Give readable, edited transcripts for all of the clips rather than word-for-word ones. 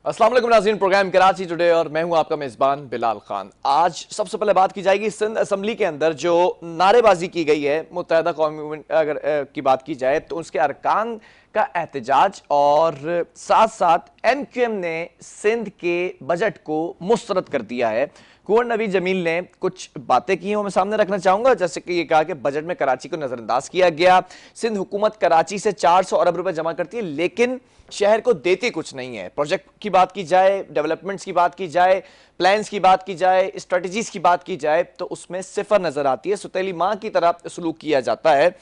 अस्सलाम वालेकुम नाज़रीन, प्रोग्राम कराची टुडे और मैं हूं आपका मेज़बान बिलाल खान। आज सबसे पहले बात की जाएगी सिंध असम्बली के अंदर जो नारेबाजी की गई है मुत्तहदा कौमी मूवमेंट अगर की बात की जाए तो उसके अरकान का एहतजाज, और साथ साथ एमक्यूएम ने सिंध के बजट को मुस्तरद कर दिया है। कुंवर नबी जमील ने कुछ बातें की हैं, वो मैं सामने रखना चाहूंगा। जैसे कि ये कहा कि बजट में कराची को नजरअंदाज किया गया। सिंध हुकूमत कराची से 400 अरब रुपए जमा करती है लेकिन शहर को देती कुछ नहीं है। प्रोजेक्ट की बात की जाए, डेवलपमेंट्स की बात की जाए, प्लान्स की बात की जाए, स्ट्रेटजीज की बात की जाए तो उसमें सिफर नजर आती है। सुतीली माँ की तरह सलूक किया जाता है।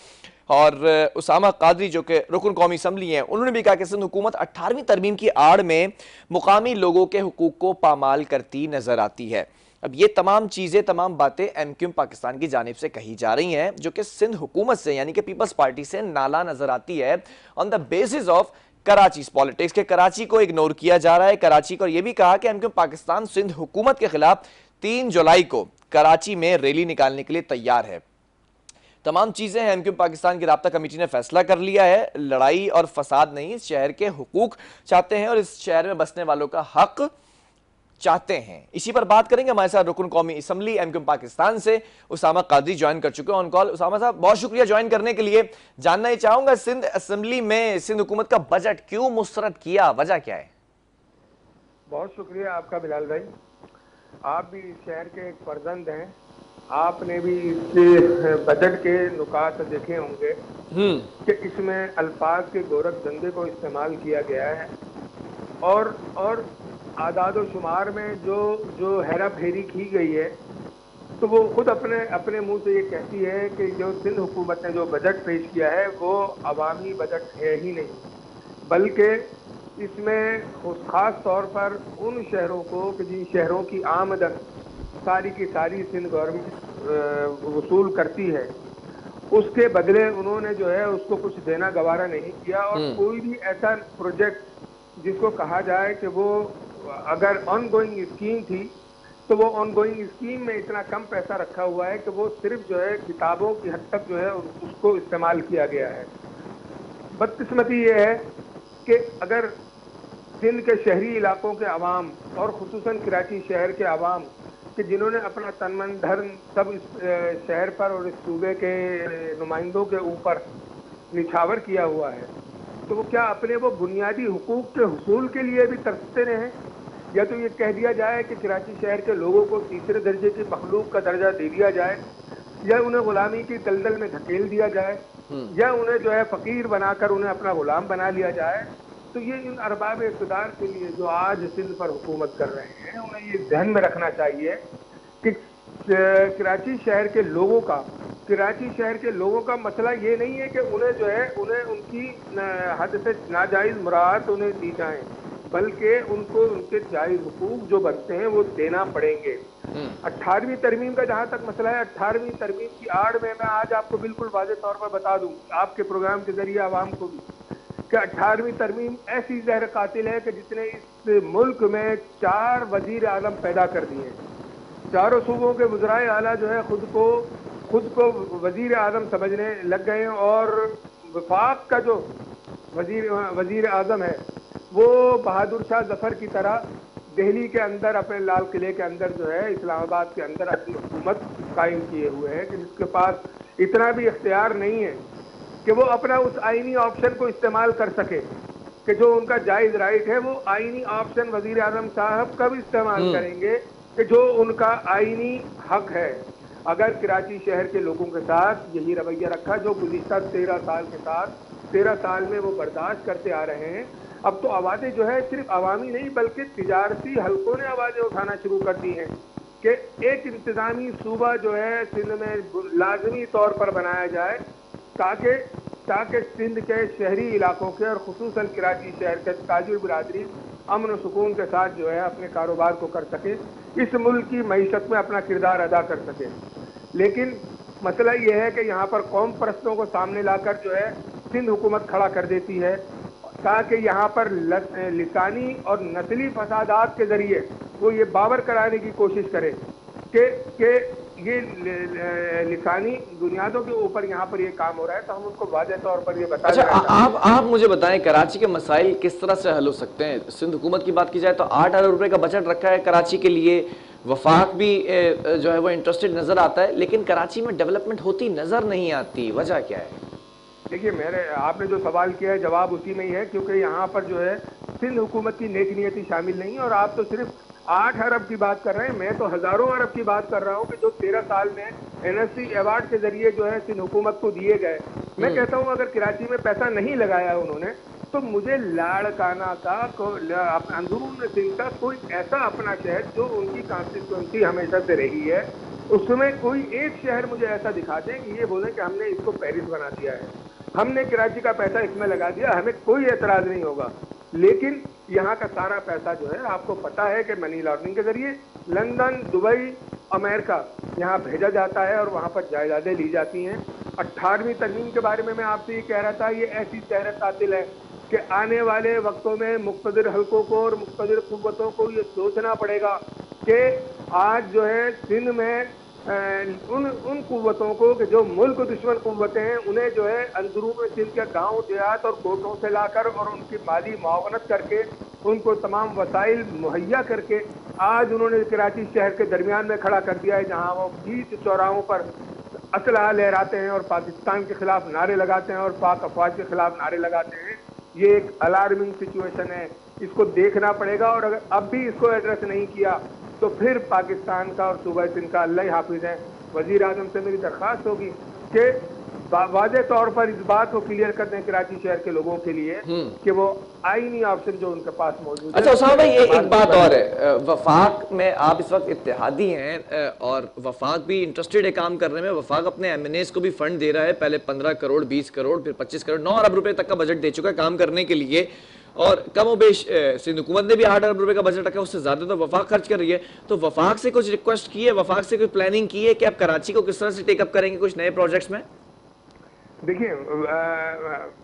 और उसामा कादरी जो कि रुकन कौमी असम्बली हैं, उन्होंने भी कहा कि सिंध हुकूमत 18वीं तरमीम की आड़ में मुकामी लोगों के हुकूक को पामाल करती नजर आती है। अब ये तमाम चीज़ें, तमाम बातें एमक्यूएम पाकिस्तान की जानिब से कही जा रही हैं, जो कि सिंध हुकूमत से यानी कि पीपल्स पार्टी से नाला नजर आती है on the basis of Karachi politics के। कराची को इग्नोर किया जा रहा है कराची को। और यह भी कहा कि एमक्यूएम पाकिस्तान सिंध हुकूमत के खिलाफ 3 जुलाई को कराची में रैली निकालने के लिए तैयार है। तमाम चीजें हैं। एमक्यूएम पाकिस्तान की राब्ता कमेटी ने फैसला कर लिया है, लड़ाई और फसाद नहीं, इस शहर के हुकूक चाहते हैं और इस शहर में बसने वालों का हक चाहते हैं। इसी पर बात करेंगे। हमारे साथ रुकन कौमी असम्बली एमक्यूएम पाकिस्तान से उसामा कादरी ज्वाइन कर चुके हैं ऑन कॉल। उसामा साहब, बहुत शुक्रिया ज्वाइन करने के लिए। जानना ही चाहूंगा, सिंध असम्बली में सिंध हुकूमत का बजट क्यों मुस्तरद किया, वजह क्या है? बहुत शुक्रिया आपका बिलाल भाई। आप भी इस शहर के एक फर्जंद हैं। आपने भी इस बजट के नुकात देखे होंगे कि इसमें अल्फाज के गोरख धंधे को इस्तेमाल किया गया है और आदाद व शुमार में जो जो हेरा फेरी की गई है, तो वो खुद अपने अपने मुंह से ये कहती है कि जो सिंध हुकूमत ने जो बजट पेश किया है वो अवामी बजट है ही नहीं, बल्कि इसमें खास तौर पर उन शहरों को कि जिन शहरों की आमदन सारी की सारी सिंध गवर्नमेंट वसूल करती है, उसके बदले उन्होंने जो है उसको कुछ देना गवारा नहीं किया। और कोई भी ऐसा प्रोजेक्ट जिसको कहा जाए कि वो अगर ऑन गोइंग स्कीम थी तो वो ऑन गोइंग स्कीम में इतना कम पैसा रखा हुआ है कि वो सिर्फ जो है किताबों की हद तक जो है उसको इस्तेमाल किया गया है। बदकिस्मती ये है कि अगर सिंध के शहरी इलाकों के अवाम और खुसूसन कराची शहर के अवाम कि जिन्होंने अपना तन मन धन सब इस शहर पर और इस सूबे के नुमाइंदों के ऊपर निछावर किया हुआ है, तो वो क्या अपने वो बुनियादी हुकूक के हुसूल के लिए भी तरसते रहे? या तो ये कह दिया जाए कि कराची शहर के लोगों को तीसरे दर्जे की मखलूक का दर्जा दे दिया जाए, या उन्हें गुलामी की दलदल में धकेल दिया जाए, या उन्हें जो है फकीर बनाकर उन्हें अपना गुलाम बना लिया जाए। तो ये इन अरबाब इक़्तिदार के लिए जो आज सिंध पर हुकूमत कर रहे हैं, उन्हें ये ध्यान में रखना चाहिए कि कराची शहर के लोगों का मसला ये नहीं है कि उन्हें जो है उन्हें उनकी हद से नाजायज मुराद उन्हें दी जाए, बल्कि उनको उनके जायज हुकूक जो बनते हैं वो देना पड़ेंगे। 18वीं तरमीम का जहाँ तक मसला है, 18वीं तरमीम की आड़ में मैं आज आपको बिल्कुल वाज़ेह तौर पर बता दूं, आपके प्रोग्राम के जरिए आवाम को भी, कि 18वीं तरमीम ऐसी जहर कातिल है कि जिसने इस मुल्क में 4 वजीर आज़म पैदा कर दिए। चारों सूबों के वज़राए आला जो है खुद को वजीर आज़म समझने लग गए, और वफाक का जो वजीर आज़म है वो बहादुर शाह जफर की तरह दिल्ली के अंदर अपने लाल किले के अंदर जो है इस्लामाबाद के अंदर अपनी हुकूमत कायम किए हुए है कि जिसके पास इतना भी इख्तियार नहीं है कि वो अपना उस आईनी ऑप्शन को इस्तेमाल कर सके, कि जो उनका जायज़ राइट है वो आईनी ऑप्शन वजीर आज़म साहब कब इस्तेमाल करेंगे कि जो उनका आईनी हक है। अगर कराची शहर के लोगों के साथ यही रवैया रखा जो गुज़िश्ता 13 साल में वो बर्दाश्त करते आ रहे हैं, अब तो आवाज़ें जो है सिर्फ अवामी नहीं बल्कि तिजारती हलकों ने आवाज़ें उठाना शुरू कर दी हैं कि एक इंतज़ामी सूबा जो है सिंध में लाजमी तौर पर बनाया जाए, ताकि सिंध के शहरी इलाकों के और खुसूसन कराची शहर के ताजिर बिरादरी अमन सुकून के साथ जो है अपने कारोबार को कर सके, इस मुल्क की मईशत में अपना किरदार अदा कर सके। लेकिन मसला ये है कि यहाँ पर कौम परस्तों को सामने लाकर जो है सिंध हुकूमत खड़ा कर देती है, ताकि यहाँ पर लिसानी और नस्ली फसादात के ज़रिए वो ये बावर कराने की कोशिश करे कि ये लिसानी बुनियादों के ऊपर यहाँ पर ये काम हो रहा है, तो हम उनको वाज़ेह तौर पर ये बता अच्छा, देना चाहते हैं। आप मुझे बताएं कराची के मसाइल किस तरह से हल हो सकते हैं। सिंध हुकूमत की बात की जाए तो 8 अरब रुपए का बजट रखा है कराची के लिए, वफाक भी जो है वो इंटरेस्टेड नजर आता है, लेकिन कराची में डेवलपमेंट होती नजर नहीं आती, वजह क्या है? देखिए, मेरे आपने जो सवाल किया है जवाब उसी में ही है, क्योंकि यहाँ पर जो है सिंध हुकूमत की नेक नियति शामिल नहीं है। और आप तो सिर्फ 8 अरब की बात कर रहे हैं, मैं तो हजारों अरब की बात कर रहा हूँ कि जो 13 साल में एनएससी अवार्ड के जरिए जो है सिंध हुकूमत को दिए गए। मैं कहता हूँ अगर कराची में पैसा नहीं लगाया उन्होंने, तो मुझे लाड़काना का अंदरून सिंध का कोई ऐसा अपना शहर जो उनकी कॉन्स्टिट्यूंसी हमेशा से रही है, उसमें कोई एक शहर मुझे ऐसा दिखा दें कि ये बोले कि हमने इसको पेरिस बना दिया है, हमने कराची का पैसा इसमें लगा दिया, हमें कोई एतराज नहीं होगा। लेकिन यहाँ का सारा पैसा जो है आपको पता है कि मनी लॉन्ड्रिंग के जरिए लंदन, दुबई, अमेरिका यहाँ भेजा जाता है और वहाँ पर जायदादें ली जाती हैं। 18वीं तरमीम के बारे में मैं आपसे ये कह रहा था, ये ऐसी शहरत तातिल है कि आने वाले वक्तों में मुक़्तदिर हलकों को और मुक़्तदिर कुव्वतों को ये सोचना पड़ेगा कि आज जो है सिंध में उन कुव्वतों को कि जो मुल्क दुश्मन कुव्वतें हैं, उन्हें जो है अंदरून सिंध के गांव देहात और कोटों से लाकर और उनकी माली मुआवनत करके उनको तमाम वसाइल मुहैया करके आज उन्होंने कराची शहर के दरमियान में खड़ा कर दिया है, जहां वो 20 चौराहों पर असलहा लहराते हैं और पाकिस्तान के खिलाफ नारे लगाते हैं और पाक अफवाज के खिलाफ नारे लगाते हैं। ये एक अलार्मिंग सिचुएशन है, इसको देखना पड़ेगा। और अगर अब भी इसको एड्रेस नहीं किया तो फिर पाकिस्तान का और सूबा सिंध का अल्लाह ही हाफिज है। वजीर आजम से मेरी दरख्वास्त होगी कि वाज़ेह तौर पर इस बात को क्लियर कर दें कराची शहर के लोगों के लिए कि वो आईनी ऑप्शन जो उनके पास मौजूद है। अच्छा उसामा भाई, एक बात और है, वफाक में आप इस वक्त इत्तेहादी हैं और वफाक भी इंटरेस्टेड है काम करने में। वफाक अपने एमएनएस को भी फंड दे रहा है, पहले 15 करोड़, 20 करोड़, फिर 25 करोड़, 9 अरब रुपए तक का बजट दे चुका है काम करने के लिए। और कमोबेश सिंध हुकूमत ने भी 8 अरब रुपए का बजट रखा है, उससे ज्यादा तो वफाक खर्च कर रही है। तो वफाक से कुछ रिक्वेस्ट की है, वफाक से कोई प्लानिंग की है कि आप कराची को किस तरह से टेकअप करेंगे कुछ नए प्रोजेक्ट्स में? देखिए,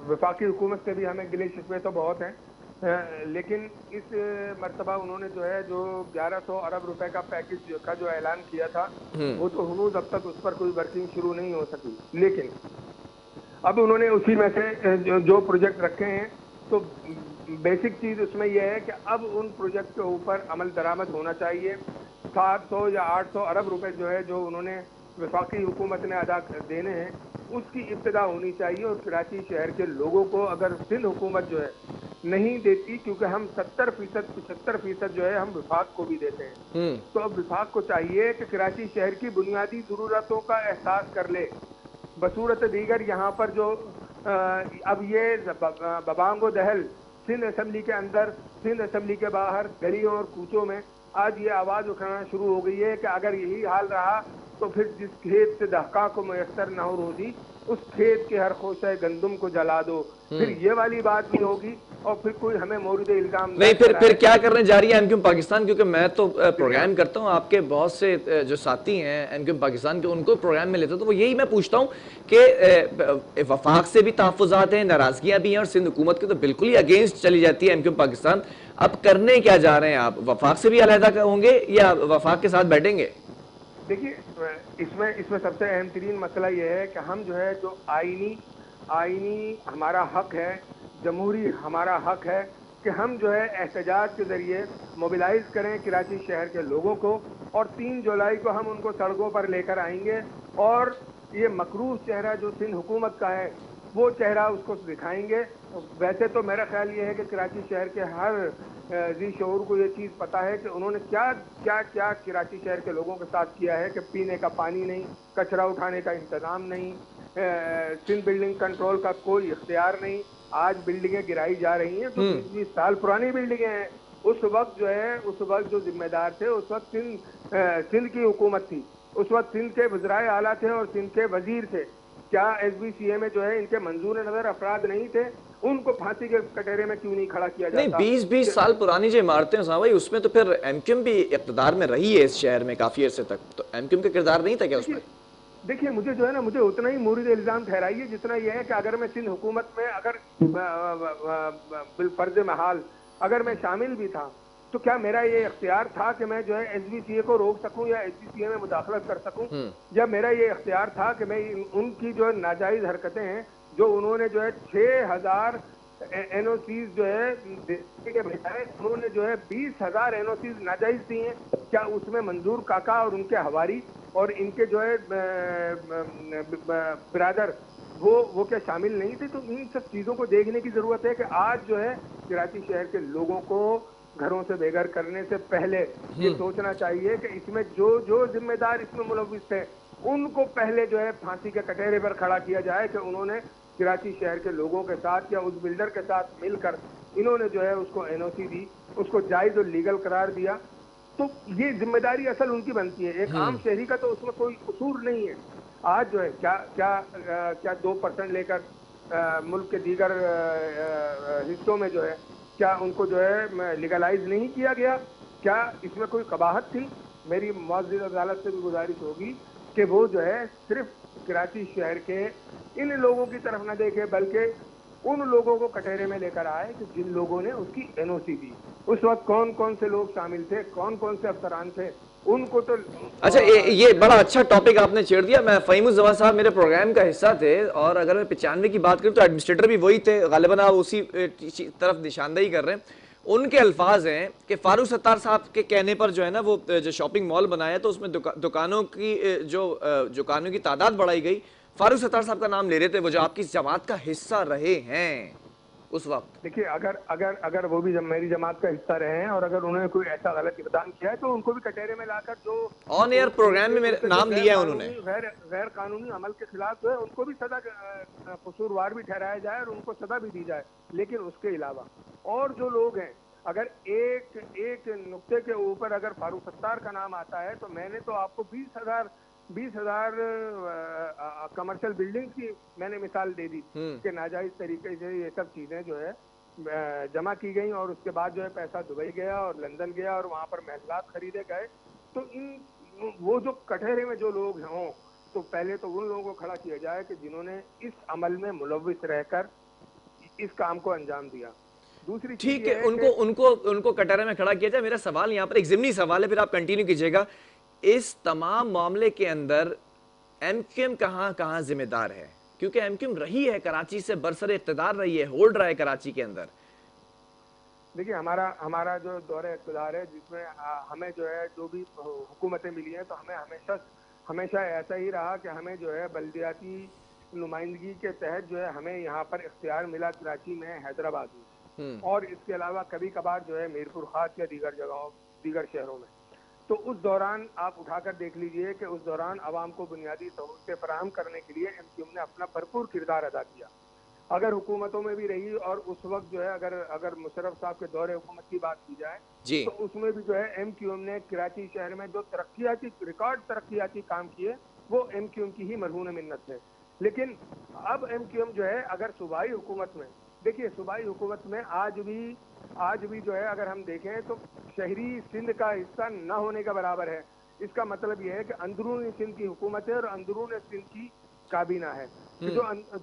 वफाकी हुकूमत से भी हमें गिले शिकवे तो बहुत हैं, लेकिन इस मरतबा उन्होंने जो है जो 1100 अरब रुपए का पैकेज का जो ऐलान किया था, वो तो हनूज अब तक उस पर कोई वर्किंग शुरू नहीं हो सकी। लेकिन अब उन्होंने उसी में से जो प्रोजेक्ट रखे हैं, तो बेसिक चीज़ उसमें यह है कि अब उन प्रोजेक्ट के ऊपर अमल दरामद होना चाहिए। 700 या 800 अरब रुपए जो है जो उन्होंने वफाकी हुकूमत ने अदा देने हैं, उसकी इब्तिदा होनी चाहिए। और कराची शहर के लोगों को अगर सिंध हुकूमत जो है नहीं देती, क्योंकि हम 70% 75% जो है हम विफाक को भी देते हैं, तो अब विफाक को चाहिए कि कराची शहर की बुनियादी ज़रूरतों का एहसास कर ले। बसूरत दीगर यहाँ पर जो अब ये बबांगो दहल सिंध असम्बली के अंदर, सिंध असम्बली के बाहर, गलियों और कूचों में आज ये आवाज़ उठाना शुरू हो गई है कि अगर यही हाल रहा तो फिर जिस खेत से दहका को मैसर न हो रोजी, उस खेत के हर खोशे गंदुम को जला दो। फिर ये वाली बात भी होगी और फिर कोई हमें मौरिद इल्जाम नहीं, फिर क्या करने जा रही है एमक्यूएम पाकिस्तान? क्योंकि मैं तो प्रोग्राम करता हूं, आपके बहुत से जो साथी हैं एमक्यूएम पाकिस्तान के, उनको प्रोग्राम में लेता हूं, तो वो यही मैं पूछता हूं कि वफाक से भी तहफ़्फ़ुज़ात हैं, नाराजगियां भी हैं, और सिंध हुकूमत के तो बिल्कुल ही अगेंस्ट चली जाती है एमक्यूएम पाकिस्तान। अब करने क्या जा रहे हैं आप? वफाक से भी अलहदा होंगे या वफाक के साथ बैठेंगे? देखिए, इसमें सबसे अहम तरीन मसला यह है कि हम जो है जो आईनी हमारा हक है, जमहूरी हमारा हक है कि हम जो है एहतजाज के ज़रिए मोबिलाइज करें कराची शहर के लोगों को, और 3 जुलाई को हम उनको सड़कों पर लेकर आएंगे और ये मकरूह चेहरा जो सिंध हुकूमत का है वो चेहरा उसको दिखाएंगे। वैसे तो मेरा ख्याल ये है कि कराची शहर के हर जी शऊर को ये चीज़ पता है कि उन्होंने क्या क्या क्या कराची शहर के लोगों के साथ किया है कि पीने का पानी नहीं, कचरा उठाने का इंतज़ाम नहीं, सिंध बिल्डिंग कंट्रोल का कोई इख्तियार नहीं। आज बिल्डिंगें गिराई जा रही हैं तो 20-20 साल पुरानी बिल्डिंगें हैं। उस वक्त जो है, उस वक्त जो जिम्मेदार थे, उस वक्त सिंध की हुकूमत थी, उस वक्त सिंध के वज़राए आला थे और सिंध के वजीर थे। क्या SBCA में जो है इनके मंजूर नजर अफराद नहीं थे? उनको फांसी के कटहरे में क्यों नहीं खड़ा किया जाता? नहीं, 20-20 साल पुरानी जो इमारतें हैं भाई, उसमें तो फिर एमक्यूएम भी इक़्तिदार में रही है इस शहर में काफी अरसे तक, तो एमक्यूएम का किरदार नहीं था क्या उसमें? देखिए, मुझे जो है ना, मुझे उतना ही मुरीद इल्जाम ठहराइए जितना यह है कि अगर मैं सिंध हुकूमत में अगर बिलफर्ज महाल अगर मैं शामिल भी था تو کیا میرا یہ اختیار تھا کہ میں جو ہے ایس بی سی اے کو روک سکوں یا ایس بی سی اے میں مداخلت کر سکوں؟ یا میرا یہ اختیار تھا کہ میں ان کی جو ناجائز حرکتیں ہیں جو انہوں نے جو ہے 6,000 این او سیز جو ہے دینے کے بجائے انہوں نے جو ہے 20,000 این او سیز ناجائز دی ہیں، کیا اس میں منظور کاکا اور ان کے ہواری اور ان کے جو ہے برادر وہ کیا شامل نہیں تھے؟ تو ان سب چیزوں کو دیکھنے کی ضرورت ہے کہ آج جو ہے کراچی شہر کے لوگوں کو گھروں سے بے گھر کرنے سے پہلے یہ سوچنا چاہیے کہ اس میں جو ذمہ دار اس میں ملوث تھے ان کو پہلے جو ہے پھانسی کے کٹہرے پر کھڑا کیا جائے کہ انہوں نے کراچی شہر کے لوگوں کے ساتھ یا اس بلڈر کے ساتھ مل کر انہوں نے جو ہے اس کو این او سی دی، اس کو جائز اور لیگل قرار دیا. تو یہ ذمہ داری اصل ان کی بنتی ہے. ایک عام شہری کا تو اس میں کوئی قصور نہیں ہے. آج جو ہے کیا 2% لے کر ملک کے دیگر حصوں میں جو ہے کیا ان کو جو ہے لیگلائز نہیں کیا گیا؟ کیا اس میں کوئی قباحت تھی؟ میری معزز عدالت سے بھی گزارش ہوگی کہ وہ جو ہے صرف کراچی شہر کے ان لوگوں کی طرف نہ دیکھے بلکہ ان لوگوں کو کٹہرے میں لے کر آئے کہ جن لوگوں نے اس کی این او سی دی. اس وقت کون کون سے لوگ شامل تھے، کون کون سے افسران تھے، ان کو تو اچھا یہ بڑا اچھا ٹاپک آپ نے چھیڑ دیا. میں فہیم الزمان صاحب میرے پروگرام کا حصہ تھے اور اگر میں 95 کی بات کروں تو ایڈمنسٹریٹر بھی وہی تھے. غالباً آپ اسی طرف نشاندہی کر رہے ہیں. ان کے الفاظ ہیں کہ فاروق ستار صاحب کے کہنے پر جو ہے نا وہ جو شاپنگ مال بنایا تو اس میں دکانوں کی تعداد بڑھائی گئی. فاروق ستار صاحب کا نام لے رہے تھے وہ جو آپ کی جماعت کا حصہ رہے ہیں اس وقت. دیکھیے اگر وہ بھی میری جماعت کا حصہ رہے ہیں اور اگر انہوں نے کوئی ایسا غلط اقدام کیا ہے تو ان کو بھی کٹہرے میں لا کر جو آن ایئر پروگرام میں میرے نام لیا ہے انہوں نے. غیر قانونی عمل کے خلاف جو ہے ان کو بھی سزا قصوروار بھی ٹھہرایا جائے اور ان کو سزا بھی دی جائے. لیکن اس کے علاوہ اور جو لوگ ہیں اگر ایک نقطے کے اوپر اگر فاروق ستار کا نام آتا ہے تو میں نے تو آپ کو 20,000 کمرشل بلڈنگ کی میں نے مثال دے دی کہ ناجائز طریقے سے یہ سب چیزیں جو ہے جمع کی گئیں اور اس کے بعد جو ہے پیسہ دبئی گیا اور لندن گیا اور وہاں پر محلات خریدے گئے. تو وہ جو کٹہرے میں جو لوگ ہوں تو پہلے تو ان لوگوں کو کھڑا کیا جائے کہ جنہوں نے اس عمل میں ملوث رہ کر اس کام کو انجام دیا. دوسری چیز ٹھیک ہے ان کو کٹہرے میں کھڑا کیا جائے. میرا سوال یہاں پر ایک ضمنی سوال ہے پھر آپ کنٹینیو کیجئے گا. اس تمام معاملے کے اندر ایم کیو ایم کہاں ذمہ دار ہے؟ کیونکہ ایم کیو ایم رہی ہے کراچی سے برسر اقتدار رہی ہے، ہولڈ رہا ہے کراچی کے اندر. دیکھیے ہمارا جو دور اقتدار ہے جس میں ہمیں جو ہے جو بھی حکومتیں ملی ہیں تو ہمیں ہمیشہ ایسا ہی رہا کہ ہمیں جو ہے بلدیاتی نمائندگی کے تحت جو ہے ہمیں یہاں پر اختیار ملا کراچی میں، حیدرآباد میں، اور اس کے علاوہ کبھی کبھار جو ہے میرپور خاص یا دیگر شہروں میں. تو اس دوران آپ اٹھا کر دیکھ لیجئے کہ اس دوران عوام کو بنیادی سہولتیں فراہم کرنے کے لیے ایم کیو ایم نے اپنا بھرپور کردار ادا کیا. اگر حکومتوں میں بھی رہی اور اس وقت جو ہے اگر مشرف صاحب کے دور حکومت کی بات کی جائے تو اس میں بھی جو ہے ایم کیو ایم نے کراچی شہر میں جو ریکارڈ ترقیاتی کام کیے وہ ایم کیو ایم کی ہی مرہون منت ہے. لیکن اب ایم کیو ایم جو ہے اگر صوبائی حکومت میں، دیکھیے صوبائی حکومت میں آج بھی جو ہے اگر ہم دیکھیں تو شہری سندھ کا حصہ نہ ہونے کا برابر ہے. اس کا مطلب یہ ہے کہ اندرونی سندھ کی حکومت ہے اور اندرون سندھ کی کابینہ ہے کہ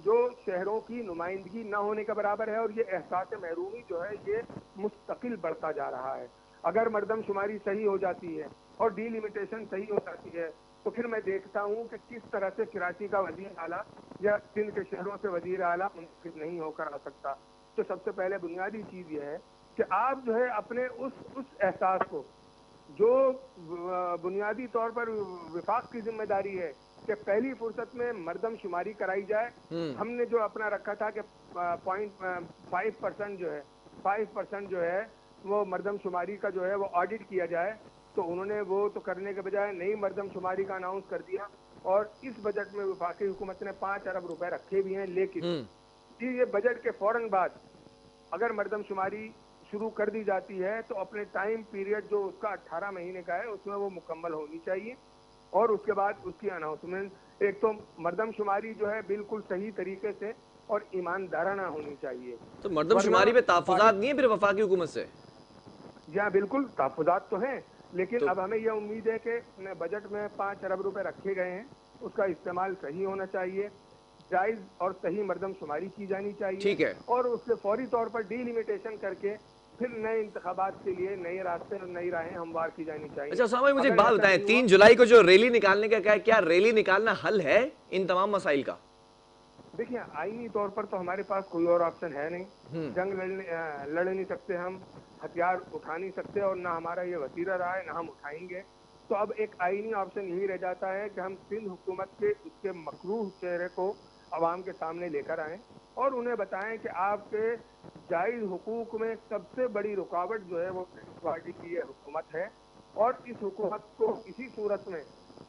جو شہروں کی نمائندگی نہ ہونے کا برابر ہے. اور یہ احساس محرومی جو ہے یہ مستقل بڑھتا جا رہا ہے. اگر مردم شماری صحیح ہو جاتی ہے اور ڈی لیمیٹیشن صحیح ہو جاتی ہے تو پھر میں دیکھتا ہوں کہ کس طرح سے کراچی کا وزیر اعلیٰ یا سندھ کے شہروں سے وزیر اعلیٰ منتخب نہیں ہو کر آ سکتا. تو سب سے پہلے بنیادی چیز یہ ہے کہ آپ جو ہے اپنے اس احساس کو جو بنیادی طور پر وفاق کی ذمہ داری ہے کہ پہلی فرصت میں مردم شماری کرائی جائے. ہم نے جو اپنا رکھا تھا کہ 5% جو ہے وہ مردم شماری کا جو ہے وہ آڈٹ کیا جائے تو انہوں نے وہ تو کرنے کے بجائے نئی مردم شماری کا اناؤنس کر دیا. اور اس بجٹ میں وفاقی حکومت نے 5 ارب روپے رکھے بھی ہیں. لیکن یہ بجٹ کے فوراً بعد اگر مردم شماری شروع کر دی جاتی ہے تو اپنے ٹائم پیریڈ جو اس کا 18 مہینے کا ہے اس میں وہ مکمل ہونی چاہیے. اور اس کے بعد اس کی اناؤنسمنٹ ایک تو مردم شماری جو ہے بالکل صحیح طریقے سے اور ایماندارانہ ہونی چاہیے. تو مردم شماری پہ تحفظات نہیں ہیں پھر وفاقی حکومت سے؟ جی ہاں بالکل تحفظات تو ہیں لیکن اب ہمیں یہ امید ہے کہ بجٹ میں 5 ارب روپے رکھے گئے ہیں اس کا استعمال صحیح ہونا چاہیے. جائز اور صحیح مردم شماری کی جانی چاہیے ٹھیک ہے. اور اس سے فوری طور پر ڈی لیمیٹیشن کر کے फिर नए इंतखाबात के लिए नए रास्ते और नई राहें हमवार की जानी चाहिए। अच्छा उसामा भाई, मुझे एक अगर बात ऐसा बताएं, नहीं 3 हुआ, जुलाई को जो रैली निकालने का क्या रैली निकालना हल है इन तमाम मसाइल का? देखिए आईनी तौर पर तो हमारे पास कोई और ऑप्शन है नहीं। जंग लड़ नहीं सकते हम, हथियार उठा नहीं सकते, और ना हमारा ये वसीला रहा है ना हम उठाएंगे। तो अब एक आईनी ऑप्शन यही रह जाता है कि हम सिंध हुकूमत के उसके मकरूह चेहरे को अवाम के सामने लेकर आएं और उन्हें बताएं कि आपके जायज़ हुकूक में सबसे बड़ी रुकावट जो है वो पार्टी की ये हुकूमत है, और इस हुकूमत को इसी सूरत में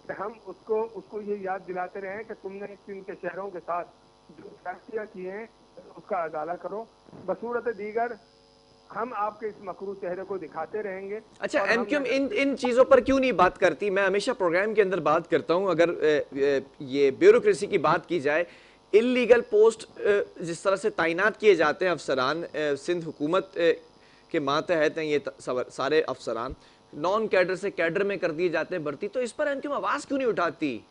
कि हम उसको ये याद दिलाते रहें कि तुमने सिंध के शहरों के साथ जो फैसलियाँ किए हैं उसका अदाला करो। बसूरत दीगर हम आपके इस मकरू चेहरे को दिखाते रहेंगे। अच्छा, और एमक्यूएम इन चीजों पर क्यों नहीं बात करती? मैं हमेशा प्रोग्राम के अंदर बात करता हूं, अगर ये ब्यूरोक्रेसी की बात की जाए, इलीगल पोस्ट जिस तरह से तैनात किए जाते हैं अफसरान, सिंध हुकूमत के मातहत हैं ये सारे अफसरान, नॉन कैडर से कैडर में कर दिए जाते हैं भर्ती, तो इस पर एमक्यूएम आवाज क्यों नहीं उठाती?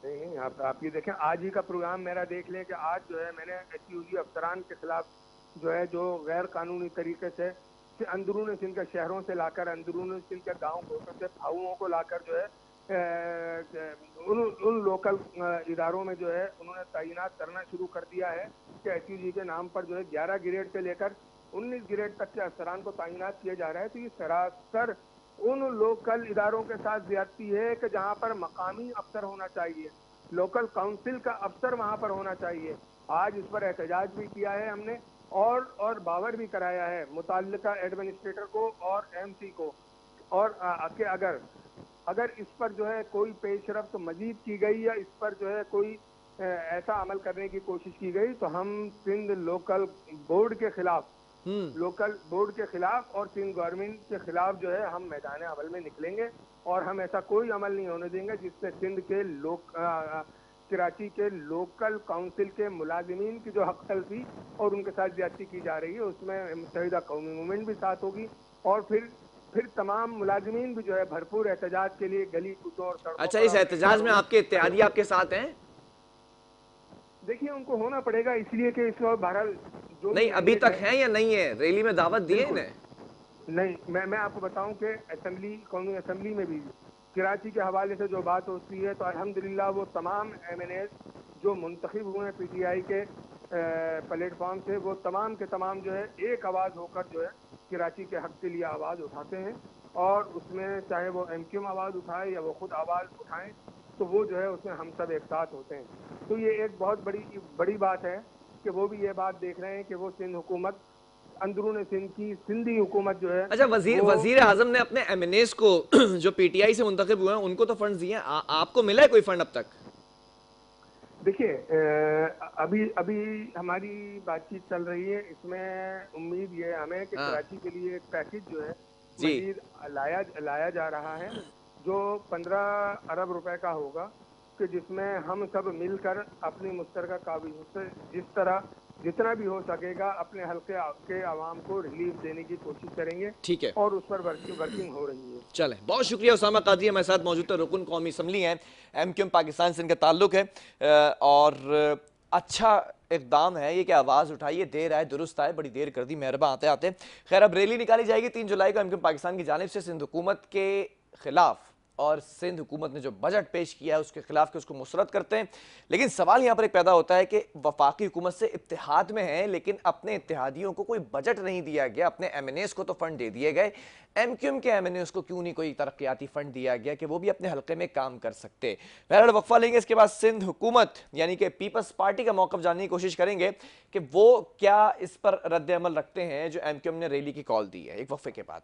नहीं, आप ये देखें, आज ही का प्रोग्राम मेरा देख लें कि आज जो है मैंने एचयूजी अफसरान के खिलाफ जो है जो गैर कानूनी तरीके से अंदरून सिंध के शहरों से लाकर, अंदरून सिंध के गाँव से भावुओं को लाकर जो है उन लोकल इदारों में जो है उन्होंने तैनात करना शुरू कर दिया है कि एचयूजी के नाम पर जो है 11 ग्रेड से लेकर 19 ग्रेड तक के अफसरान को तैनात किया जा रहा है। तो ये सरासर उन लोकल इदारों के साथ ज्यादती है कि जहां पर मकामी अफसर होना चाहिए, लोकल काउंसिल का अफसर वहां पर होना चाहिए। आज इस पर एहतजाज भी किया है हमने और बावर भी कराया है मुताल्लिका एडमिनिस्ट्रेटर को और एमसी को, और कि अगर इस पर जो है कोई पेशरफ्त मजीद की गई या इस पर जो है कोई ऐसा अमल करने की कोशिश की गई तो हम सिंध लोकल बोर्ड के खिलाफ और सिंध गवर्नमेंट के खिलाफ जो है हम मैदान अमल में निकलेंगे, और हम ऐसा कोई अमल नहीं होने देंगे जिससे सिंध के कराची के लोकल काउंसिल के मुलाजिमीन की जो हक तलफी और उनके साथ ज्यादती की जा रही है उसमें मुत्तहिदा कौमी मूवमेंट भी साथ होगी, और फिर तमाम मुलाजिमीन भी जो है भरपूर एहतजाज के लिए गली कूचों और सड़कों। अच्छा, इस एहतजाज में आपके इत्तेहादी आपके साथ हैं? देखिए उनको होना पड़ेगा, इसलिए कि इस वक्त बहरहाल जो नहीं, अभी तक है या नहीं है? रैली में दावत दी है इन्हें? नहीं, मैं आपको बताऊं कि कौमी असेंबली में भी कराची के हवाले से जो बात होती है तो अल्हम्दुलिल्लाह वो तमाम एमएनएस जो मुंतखब हुए हैं पीटीआई के प्लेटफॉर्म से, वो तमाम के तमाम जो है एक आवाज़ होकर जो है कराची के हक के लिए आवाज़ उठाते हैं, और उसमें चाहे वो एमक्यूएम आवाज़ उठाए या वो खुद आवाज़ उठाएं तो वो जो है उसमें हम सब एक साथ होते हैं। तो ये एक बहुत बड़ी बात है कि वो भी ये बात देख रहे हैं कि वो सिंध हुकूमत, अंदरून सिंध की सिंधी हुकूमत जो है। अच्छा, वजीर आजम ने अपने एमएनएस को जो पीटीआई से मुंतखब हुए हैं उनको तो फंड दिए हैं, आपको मिला है कोई फंड अब तक? देखिए अभी हमारी बातचीत चल रही है, इसमें उम्मीद ये हमें कि कराची के लिए एक पैकेज जो है मजीद लाया जा रहा है जो 15 अरब रुपए का होगा, कि जिसमें हम सब मिलकर अपनी मुश्तरका काबिज से जितना भी हो सकेगा अपने हल्के के आवाम को रिलीफ देने की कोशिश करेंगे। ठीक है, और उस पर वर्किंग हो रही है। चलें, बहुत शुक्रिया उसामा कादरी हमारे साथ मौजूद है, रुकन कौमी असम्बली हैं, एमक्यूएम पाकिस्तान से इनका ताल्लुक है, और अच्छा इकदाम है ये कि आवाज़ उठाइए, देर आए दुरुस्त आए, बड़ी देर कर दी मेहरबा आते आते। खैर, अब रैली निकाली जाएगी 3 जुलाई को एमक्यूएम पाकिस्तान की जानिब से सिंध हुकूमत के खिलाफ, और सिंध हुकूमत ने जो बजट पेश किया है उसके खिलाफ, उसको मुसरत करते हैं। लेकिन सवाल यहाँ पर एक पैदा होता है कि वफाकी हुकूमत से इत्तेहाद में है, लेकिन अपने इत्तेहादियों को कोई बजट नहीं दिया गया, अपने एमएनएस को तो फंड दे दिए गए, एमक्यूएम के एमएनएस को क्यों नहीं कोई तरक्याती फंड दिया गया कि वो भी अपने हल्के में काम कर सकते। बहरहाल वक्फा लेंगे, इसके बाद सिंध हुकूमत यानी कि पीपल्स पार्टी का मौक़िफ़ जानने की कोशिश करेंगे कि वो क्या इस पर रद्द अमल रखते हैं जो एमक्यूएम ने रैली की कॉल दी है, एक वक्फे के बाद।